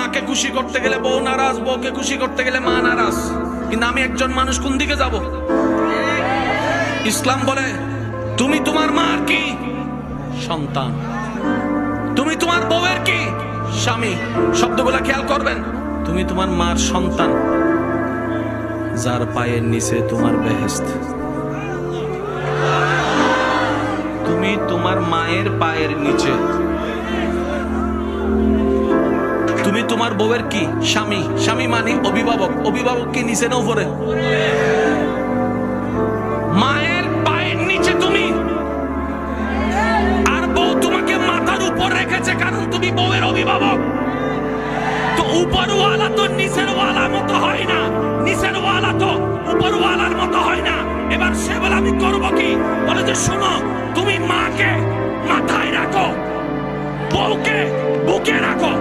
মাকে খুশি করতে গেলে বউ নারাজ, বউকে খুশি করতে গেলে মা নারাজ। কিন্তু আমি একজন মানুষ, কোন দিকে যাব? ইসলাম বলে তুমি তোমার মার কি? সন্তান। তুমি তোমার বউয়ের কি? স্বামী। শব্দগুলা খেয়াল করবেন। তুমি তোমার মার সন্তান, যার পায়ের নিচে তোমার বেহেশত। তুমি তোমার মায়ের পায়ের নিচে। তুমি তোমার বউয়ের কি? স্বামী। স্বামী মানে অভিভাবক। অভিভাবক কি নিচে না উপরে? মায়ের পায়ের নিচে তুমি। আর বউ তোমাকে মাথার উপর রেখেছে, কারণ তুমি বউয়ের অভিভাবক। তো উপরওয়ালা তো নিচের ওয়ালার মতো হয় না, নিচের ওয়ালা তো উপরওয়ালার মতো হয় না। এবার সে বলে আমি করবো কি? বলে যে শোনো, তুমি মাকে মাথায় রাখো, বউকে বুকে রাখো।